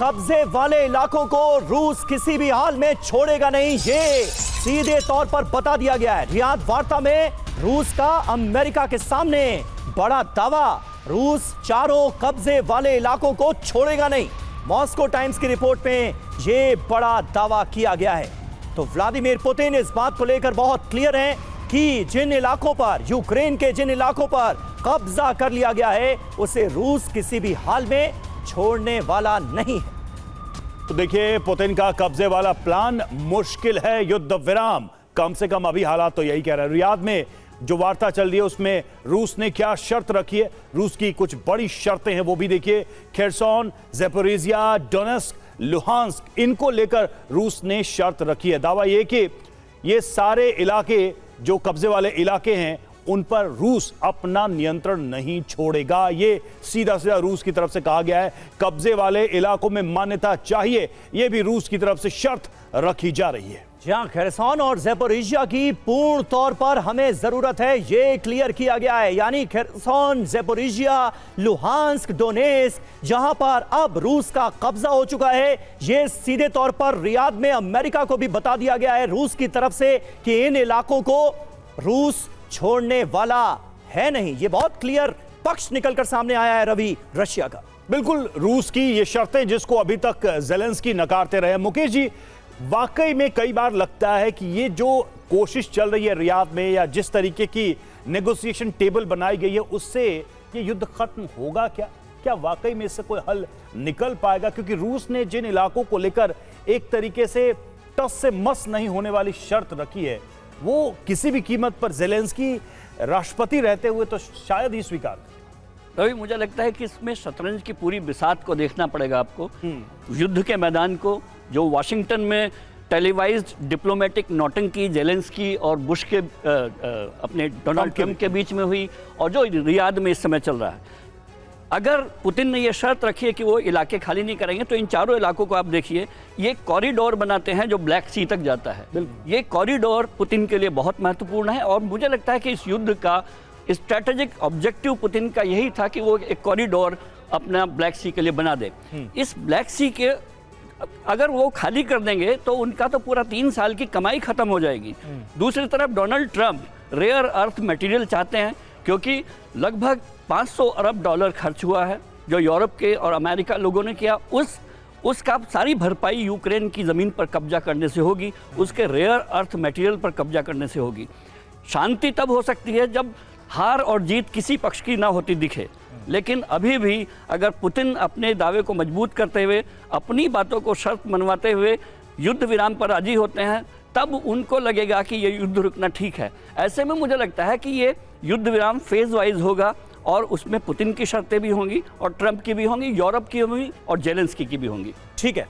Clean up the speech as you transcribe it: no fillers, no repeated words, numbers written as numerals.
कब्जे वाले इलाकों को रूस किसी भी हाल में छोड़ेगा नहीं, ये सीधे तौर पर बता दिया गया है। रियाद वार्ता में रूस का अमेरिका के सामने बड़ा दावा, रूस चारों कब्जे वाले इलाकों को छोड़ेगा नहीं। मॉस्को टाइम्स की रिपोर्ट में यह बड़ा दावा किया गया है। तो व्लादिमीर पुतिन इस बात को लेकर बहुत क्लियर हैं कि जिन इलाकों पर, यूक्रेन के जिन इलाकों पर कब्जा कर लिया गया है, उसे रूस किसी भी हाल में छोड़ने वाला नहीं है। तो देखिए, पुतिन का कब्जे वाला प्लान मुश्किल है, युद्ध विराम, कम से कम अभी हालात तो यही कह रहे हैं। रियाद में जो वार्ता चल रही है उसमें रूस ने क्या शर्त रखी है, रूस की कुछ बड़ी शर्तें हैं, वो भी देखिए। खेरसोन, ज़ैपोरिज़िया, डोनेट्स्क, लुहांस्क, इनको लेकर रूस ने शर्त रखी है। दावा यह कि ये सारे इलाके जो कब्जे वाले इलाके हैं उन पर रूस अपना नियंत्रण नहीं छोड़ेगा। ये सीधा सीधा रूस की तरफ से कहा गया है। कब्जे वाले इलाकों में मान्यता चाहिए, ये भी रूस की तरफ से शर्त रखी जा रही है। जहां खेरसोन और ज़ैपोरिज़िया की पूर्ण तौर पर हमें जरूरत है, ये क्लियर किया गया है। यानी खेरसोन, ज़ैपोरिज़िया, लुहांस्क, डोनेट्स्क, जहां पर अब रूस का कब्जा हो चुका है, ये सीधे तौर पर रियाद में अमेरिका को भी बता दिया गया है रूस की तरफ से कि इन इलाकों को रूस छोड़ने वाला है नहीं। ये बहुत क्लियर पक्ष निकलकर सामने आया है रवि, रशिया का। बिल्कुल, रूस की ये शर्तें जिसको अभी तक ज़ेलेंस्की नकारते रहे। मुकेश जी, वाकई में कई बार लगता है कि ये जो कोशिश चल रही है रियाद में, या जिस तरीके की नेगोशिएशन टेबल बनाई गई है, उससे ये युद्ध खत्म होगा क्या? क्या वाकई में इससे कोई हल निकल पाएगा? क्योंकि रूस ने जिन इलाकों को लेकर एक तरीके से टस से मस नहीं होने वाली शर्त रखी है, वो किसी भी कीमत पर ज़ेलेंस्की राष्ट्रपति रहते हुए तो शायद ही स्वीकार। रवि, मुझे लगता है कि इसमें शतरंज की पूरी बिसात को देखना पड़ेगा आपको, युद्ध के मैदान को, जो वाशिंगटन में टेलीवाइज्ड डिप्लोमेटिक नौटंकी ज़ेलेंस्की और बुश के अपने डोनाल्ड ट्रंप के बीच में हुई, और जो रियाद में इस समय चल रहा है। अगर पुतिन ने यह शर्त रखी है कि वो इलाके खाली नहीं करेंगे, तो इन चारों इलाकों को आप देखिए, ये कॉरिडोर बनाते हैं जो ब्लैक सी तक जाता है। ये कॉरिडोर पुतिन के लिए बहुत महत्वपूर्ण है, और मुझे लगता है कि इस युद्ध का स्ट्रैटेजिक ऑब्जेक्टिव पुतिन का यही था कि वो एक कॉरिडोर अपना ब्लैक सी के लिए बना दे। इस ब्लैक सी के अगर वो खाली कर देंगे तो उनका तो पूरा 3 साल की कमाई खत्म हो जाएगी। दूसरी तरफ Donald Trump rare earth material चाहते हैं, क्योंकि लगभग 500 अरब डॉलर खर्च हुआ है जो यूरोप के और अमेरिका लोगों ने किया। उसका सारी भरपाई यूक्रेन की ज़मीन पर कब्जा करने से होगी, उसके रेयर अर्थ मटेरियल पर कब्जा करने से होगी। शांति तब हो सकती है जब हार और जीत किसी पक्ष की ना होती दिखे, लेकिन अभी भी अगर पुतिन अपने दावे को मजबूत करते हुए, अपनी बातों को शर्त मनवाते हुए युद्ध विराम पर राजी होते हैं, तब उनको लगेगा कि ये युद्ध रुकना ठीक है। ऐसे में मुझे लगता है कि ये युद्ध विराम फेज वाइज होगा, और उसमें पुतिन की शर्तें भी होंगी और ट्रंप की भी होंगी, यूरोप की भी और ज़ेलेंस्की की भी होंगी। ठीक है।